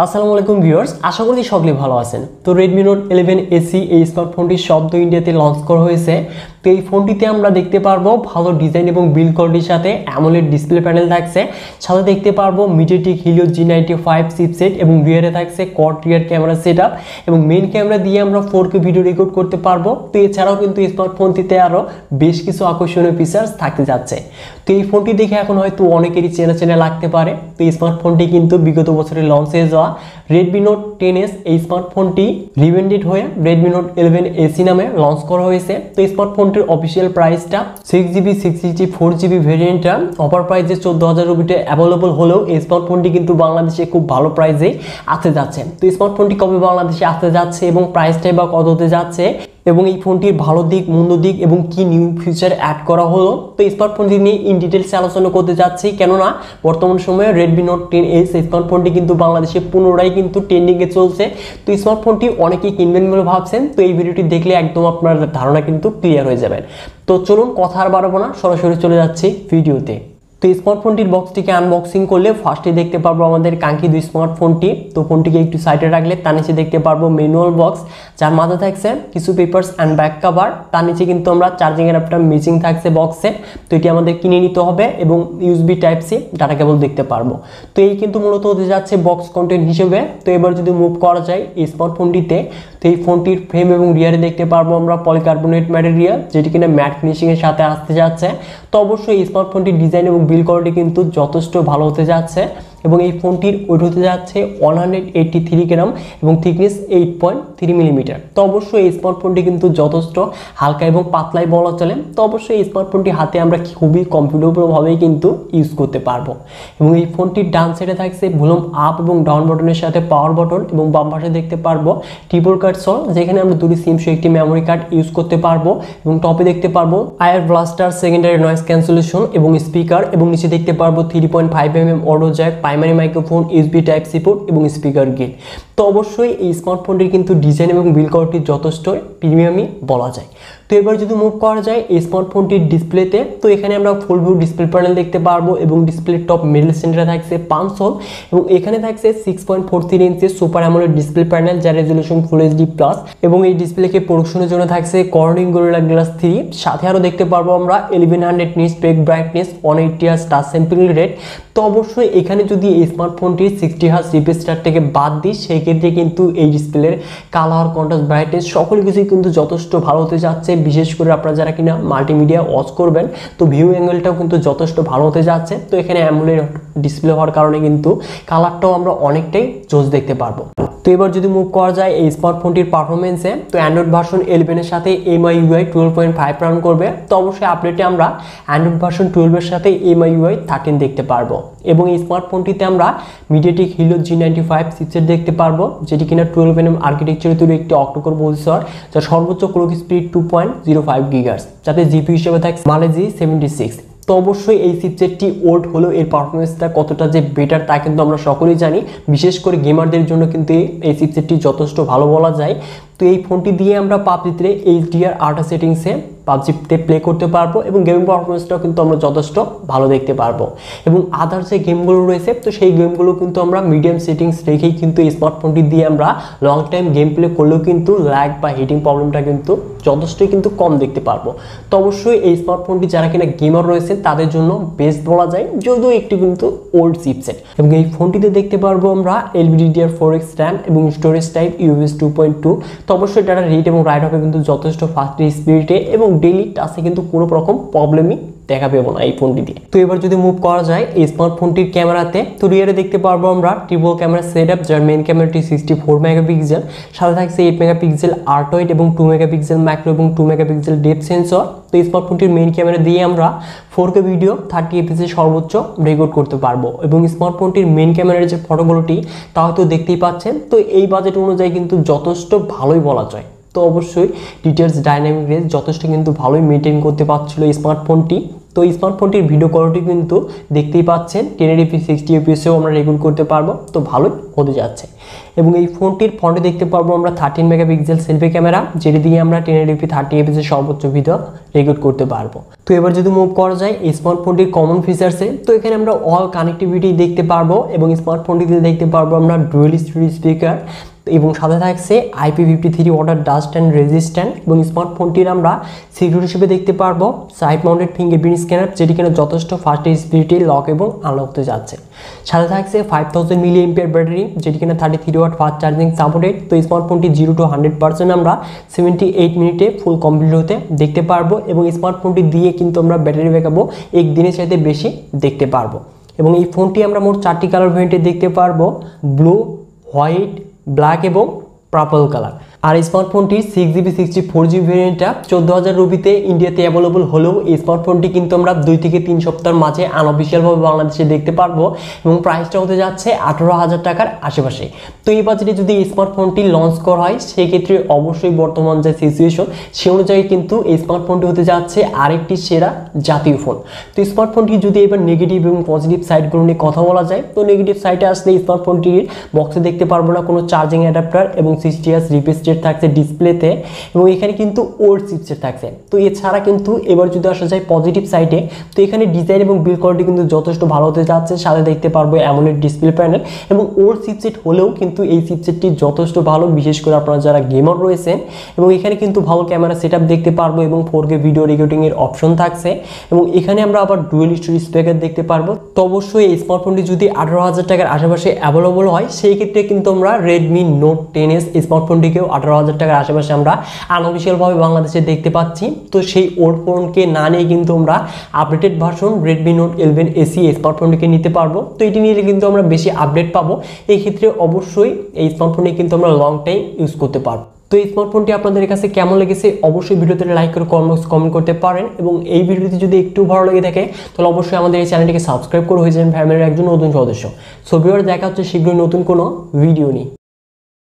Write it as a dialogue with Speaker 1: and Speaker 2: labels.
Speaker 1: আসসালামু আলাইকুম ভিউয়ার্স, আশা করি সকলেই ভালো আছেন। তো Redmi Note 11 SE এই স্মার্টফোনটি শব্দ ইন্ডিয়াতে লঞ্চ করা হয়েছে। তো এই ফোনটিতে আমরা দেখতে পারবো ভালো ডিজাইন এবং বিল্ড কোয়ালিটির সাথে অ্যামোলেড ডিসপ্লে প্যানেল থাকছে। সাথে দেখতে পারবো MediaTek Helio G95 চিপসেট এবং রিয়ারে থাকছে কোয়াড রিয়ার ক্যামেরা সেটআপ এবং মেইন ক্যামেরা দিয়ে আমরা 4K ভিডিও রেকর্ড করতে পারবো। তো এছাড়াও কিন্তু এই স্মার্টফোনটিতে আরো বেশ কিছু আকর্ষণীয় ফিচার্স থাকতে যাচ্ছে। তো এই ফোনটি দেখে এখন হয়তো অনেকেরই চেনা লাগতে পারে। তো এই স্মার্টফোনটি কিন্তু বিগত বছরে লঞ্চ হয়ে যাওয়া Redmi Note 10s এই স্মার্টফোনটি রিব্র্যান্ডেড হয়ে Redmi Note 11 SE নামে লঞ্চ করা হয়েছে। তো এই স্মার্টফোনটির অফিসিয়াল প্রাইসটা 6GB 6GB ভেরিয়েন্টটা অফার প্রাইসে 14,000 রুপিতে অ্যাভেলেবল হলেও এই স্মার্টফোনটি কিন্তু বাংলাদেশে খুব ভালো প্রাইসেই আসতে যাচ্ছে। তো এই স্মার্টফোনটি কবে বাংলাদেশে আসতে যাচ্ছে এবং প্রাইসটাই বা কত হতে যাচ্ছে এবং এই ফোনটির ভালো দিক মন্দ দিক এবং কি নিউ ফিচার অ্যাড করা হলো, তো এই স্মার্টফোনটি নিয়ে ইন ডিটেলস আলোচনা করতে যাচ্ছি। কেননা বর্তমান সময়ে Redmi Note 10s এই স্মার্টফোনটি কিন্তু বাংলাদেশে পুনরায় কিন্তু ট্রেন্ডিংয়ে চলছে। তো এই স্মার্টফোনটি অনেকেই কিনবেন বলে ভাবছেন। তো এই ভিডিওটি দেখলে একদম আপনার ধারণা কিন্তু ক্লিয়ার হয়ে যাবেন। তো চলুন কথা আর বাড়াবো না, সরাসরি চলে যাচ্ছি ভিডিওতে। তো এই স্মার্টফোনটির বক্সটিকে আনবক্সিং করলে ফার্স্টে দেখতে পারবো আমাদের কাঙ্ক্ষিত স্মার্টফোনটি। তো ফোনটিকে একটু সাইডে রাখলে তার নিচে দেখতে পারবো ম্যানুয়াল বক্স, যার মাঝে থাকছে কিছু পেপারস অ্যান্ড ব্যাক কভার। তার নিচে কিন্তু আমরা চার্জিং এর একটা মিচিং থাকছে বক্সে। তো এটি আমাদের কিনে নিতে হবে এবং USB Type-C ডাটা কেবল দেখতে পারবো। তো এই কিন্তু মূলত হতে যাচ্ছে বক্স কন্টেন্ট হিসেবে। তো এবার যদি মুভ করা যায় এই স্মার্টফোনটিতে, তো এই ফোনটির ফ্রেম এবং রিয়ারে দেখতে পারবো আমরা পলিকার্বনেট ম্যাটেরিয়াল, যেটি কিনা ম্যাট ফিনিশিং এর সাথে আসতে যাচ্ছে। তো অবশ্যই এই স্মার্টফোনটির ডিজাইন এবং বিল্ড কোয়ালিটি কিন্তু যথেষ্ট ভালো হতে যাচ্ছে এবং এই ফোনটির ওয়েট হতে যাচ্ছে 183 গ্রাম এবং থিকনেস 8.3 মিলিমিটার। তো অবশ্যই এই স্মার্টফোনটি কিন্তু যথেষ্ট হালকা এবং পাতলাই বলা চলে। তো অবশ্যই এই স্মার্টফোনটি হাতে আমরা খুবই কমফোর্টেবলভাবেই কিন্তু ইউজ করতে পারবো এবং এই ফোনটির ডান সাইডে থাকছে ভলিউম আপ এবং ডাউন বাটনের সাথে পাওয়ার বাটন এবং বাম পাশে দেখতে পারবো ট্রিপল কার্ড সল, যেখানে আমরা দুটি সিম সহ একটি মেমোরি কার্ড ইউজ করতে পারবো এবং টপে দেখতে পারবো আয়ার ব্লাস্টার, সেকেন্ডারি নয়েজ ক্যান্সেলেশন এবং স্পিকার এবং নিচে দেখতে পারবো 3.5mm audio Jack, primary microphone, USB Type-C port এবং স্পিকার গেট। তো অবশ্যই এই স্মার্টফোনটির কিন্তু ডিজাইন এবং বিল্ড কোয়ালিটি যথেষ্ট প্রিমিয়ামই বলা যায়। তো এবার যদি মুভ করা যায় এই স্মার্টফোনটির ডিসপ্লেতে, তো এখানে আমরা ফুল ভিউ ডিসপ্লে প্যানেল দেখতে পারবো এবং ডিসপ্লে টপ মিডল সেন্টারে থাকছে 500 এবং এখানে থাকছে 6.43 ইঞ্চের সুপার অ্যামোলেড ডিসপ্লে প্যানেল, যার রেজলিউশন ফুল HD প্লাস এবং এই ডিসপ্লেকে প্রোডাকশনের জন্য থাকছে Corning Gorilla Glass 3। সাথে আরও দেখতে পারবো আমরা 1100 নিটস পেক brightness, 180 Hz touch sampling rate. তো অবশ্যই এখানে যদি এই স্মার্টফোনটির 60 Hz রিফ্রেশ রেট থেকে বাদ দিই, সেই ক্ষেত্রে কিন্তু এই ডিসপ্লের কালার, কন্ট্রাস্ট, ব্রাইটনেস সকল কিছুই কিন্তু যথেষ্ট ভালো হতে যাচ্ছে। বিশেষ করে আপনারা যারা কিনা মাল্টিমিডিয়া ওয়াচ করবেন, তো ভিউ অ্যাঙ্গেলটাও কিন্তু যথেষ্ট ভালো হতে যাচ্ছে। তো এখানে অ্যামোলেড ডিসপ্লে হওয়ার কারণে কিন্তু কালারটাও আমরা অনেকটাই জোস দেখতে পারবো। তো এবার যদি মুভ করা যায় এই স্মার্টফোনটির পারফরমেন্সে, তো অ্যান্ড্রয়েড ভার্সন 11 এর সাথে MIUI 12.5 রান করবে। তো অবশ্যই আপডেটে আমরা অ্যান্ড্রয়েড ভার্সন 12 এর সাথে MIUI 13 দেখতে পারবো এবং এই স্মার্টফোনটিতে আমরা MediaTek Helio G95 চিপসেট দেখতে পারবো, যেটি কিনা 12nm আর্কিটেকচারে তৈরি একটি অক্টো-কোর প্রসেসর, যার সর্বোচ্চ ক্লক স্পিড 2.05 GHz, যাতে জিপি হিসেবে থাকছে Mali G76। তো অবশ্যই এই চিপসেটটি ওল্ড হলেও এর পারফরমেন্সটা কতটা যে বেটার তা কিন্তু আমরা সকলেই জানি। বিশেষ করে গেমারদের জন্য কিন্তু এই চিপসেটটি যথেষ্ট ভালো বলা যায়। তো এই ফোনটি দিয়ে আমরা পাবজিতে HDR আল্ট্রা সেটিংসে পাবজিতে প্লে করতে পারবো এবং গেমিং পারফরমেন্সটাও কিন্তু আমরা যথেষ্ট ভালো দেখতে পারবো এবং আদার যে গেমগুলো রয়েছে, তো সেই গেমগুলো কিন্তু আমরা মিডিয়াম সেটিংস রেখেই কিন্তু এই স্মার্টফোনটি দিয়ে আমরা লং টাইম গেম প্লে করলেও কিন্তু ল্যাগ বা হিটিং প্রবলেমটা কিন্তু যথেষ্টই কিন্তু কম দেখতে পারবো। তো অবশ্যই এই স্মার্টফোনটি যারা কিনা গেমার রয়েছে তাদের জন্য বেস্ট বলা যায়, যদিও একটি কিন্তু ওল্ড চিপসেট। এবং এই ফোনটিতে দেখতে পারবো আমরা LPDDR4X RAM এবং স্টোরেজ টাইপ UFS 2.2। তো অবশ্যই ডাটা রিড এবং রাইট হবে কিন্তু যথেষ্ট ফাস্ট স্পিডে এবং ডেইলি টাচে কিন্তু কোনো রকম প্রবলেমই দেখা পেবো না এই ফোনটি দিয়ে। তো এবার যদি মুভ করা যায় এই স্মার্টফোনটির ক্যামেরাতে, তো রিয়ারে দেখতে পারবো আমরা ট্রিপল ক্যামেরা সেটআপ, যার মেইন ক্যামেরাটি 64 মেগাপিক্সেল, সাথে থাকছে 8 মেগাপিক্সেল আল্ট্রাওয়াইড এবং 2 মেগাপিক্সেল ম্যাক্রো এবং 2 মেগাপিক্সেল ডেপথ সেন্সর। তো এই স্মার্টফোনটির মেইন ক্যামেরা দিয়ে আমরা 4K ভিডিও 30 fps সর্বোচ্চ রেকর্ড করতে পারবো এবং স্মার্টফোনটির মেইন ক্যামেরার যে ফটোগুলোটি তা হয়তো দেখতেই পাচ্ছেন। তো এই বাজেট অনুযায়ী কিন্তু যথেষ্ট ভালোই বলা যায়। তো অবশ্যই ডিটেলস, ডাইনামিক রেঞ্জ যথেষ্ট কিন্তু ভালোই মেনটেন করতে পারছিল এই স্মার্টফোনটি। তো এই স্মার্টফোনটির ভিডিও কোয়ালিটি কিন্তু দেখতেই পাচ্ছেন 1080p 60fps-এও আমরা রেকর্ড করতে পারবো, তো ভালোই হতে যাচ্ছে। এবং এই ফোনটির ফ্রন্টে দেখতে পারবো আমরা 13 মেগাপিক্সেল সেলফি ক্যামেরা, যেটি দিয়ে আমরা 1080p 30fps-এর সর্বোচ্চ ভিডিও রেকর্ড করতে পারবো। তো এবার যদি মুভ করা যায় এই স্মার্টফোনটির কমন ফিচার্সে, তো এখানে আমরা অল কানেক্টিভিটি দেখতে পারবো এবং স্মার্টফোনটিতে দেখতে পারবো আমরা ডুয়াল স্টোরেজ স্পিকার এবং সাথে থাকছে IP53 water dust and resistant. এবং স্মার্টফোনটির আমরা সিকিউরিটি হিসেবে দেখতে পারবো সাইড মাউন্টেড ফিঙ্গারপ্রিন্ট স্ক্যানার, যেটি কিনা যথেষ্ট ফাস্ট স্পিডে লক এবং আনলক হতে যাচ্ছে। সাথে থাকছে 5000 mAh ব্যাটারি, যেটি কিনা 33 ওয়াট ফাস্ট চার্জিং সাপোর্টেড। তো স্মার্টফোনটি 0 to 100% আমরা 78 মিনিটে ফুল কমপ্লিট হতে দেখতে পারবো এবং স্মার্টফোনটি দিয়ে কিন্তু আমরা ব্যাটারি ব্যাকআপও একদিনের চাইতে বেশি দেখতে পারবো। এবং এই ফোনটি আমরা মোট 4টি কালার ভেরিয়েন্টে দেখতে পারবো, ব্লু, হোয়াইট, ব্ল্যাক এবং পার্পল কালার। আর এই স্মার্টফোনটির 6GB 64GB ভেরিয়েন্টটা 14,000 রুপিতে ইন্ডিয়াতে অ্যাভেলেবল হলেও এই স্মার্টফোনটি কিন্তু আমরা 2 থেকে 3 সপ্তাহের মাঝে আনঅফিসিয়ালভাবে বাংলাদেশে দেখতে পারবো এবং প্রাইসটা হতে যাচ্ছে 18,000 টাকার আশেপাশে। তো এই বাজেটে যদি এই স্মার্টফোনটি লঞ্চ করা হয় সেক্ষেত্রে অবশ্যই বর্তমান যে সিচুয়েশন সে অনুযায়ী কিন্তু এই স্মার্টফোনটি হতে যাচ্ছে আরেকটি সেরা জাতীয় ফোন। তো স্মার্টফোনটি যদি এবার নেগেটিভ এবং পজিটিভ সাইডগুলো নিয়ে কথা বলা যায়, তো নেগেটিভ সাইডে আসলে এই স্মার্টফোনটির বক্সে দেখতে পারবো না কোনো চার্জিং অ্যাডাপ্টার এবং 60Hz রিফ্রেশ রেট থাকছে ডিসপ্লেতে এবং এখানে কিন্তু ওল্ড চিপসেট থাকছে। তো এছাড়া কিন্তু এবার যদি আসা যায় পজিটিভ সাইডে, তো এখানে ডিজাইন এবং বিল্ড কোয়ালিটি কিন্তু যথেষ্ট ভালো হতে যাচ্ছে। সাথে দেখতে পারবো অ্যামোলেড ডিসপ্লে প্যানেল এবং ওল্ড চিপসেট হলেও কিন্তু এই চিপসেটটি যথেষ্ট ভালো, বিশেষ করে আপনারা যারা গেমার রয়েছেন। এবং এখানে কিন্তু ভালো ক্যামেরা সেটআপ দেখতে পারবো এবং 4K ভিডিও রেকর্ডিং এর অপশন থাকছে এবং এখানে আমরা আবার ডুয়াল স্টোরেজ স্পিকার দেখতে পারবো। তো অবশ্যই এই স্মার্টফোনটি যদি 18,000 টাকার আশেপাশে অ্যাভেলেবল হয় সেই ক্ষেত্রে কিন্তু আমরা Redmi Note 10s স্মার্টফোনটিকেও 18,000 টাকার আশেপাশে আমরা আনঅফিসিয়ালভাবে বাংলাদেশে দেখতে পাচ্ছি। তো সেই ওল্ড ফোনকে না নিয়ে কিন্তু আমরা updated version Redmi Note 11 SE স্মার্টফোনটিকে নিতে পারবো। তো এটি নিলে কিন্তু আমরা বেশি আপডেট পাবো। এই ক্ষেত্রে অবশ্যই এই স্মার্টফোনে কিন্তু আমরা লং টাইম ইউজ করতে পারবো। তো এই স্মার্টফোনটি আপনাদের কাছে কেমন লেগেছে অবশ্যই ভিডিওতে লাইক করে কমেন্ট করতে পারেন এবং এই ভিডিওটি যদি একটু ভালো লেগে থাকে তাহলে অবশ্যই আমাদের এই চ্যানেলটিকে সাবস্ক্রাইব করে হয়ে যাবেন ফ্যামিলির একজন নতুন সদস্য। সো ভিউয়ার দেখা হচ্ছে শীঘ্রই নতুন কোনো ভিডিও নিয়ে।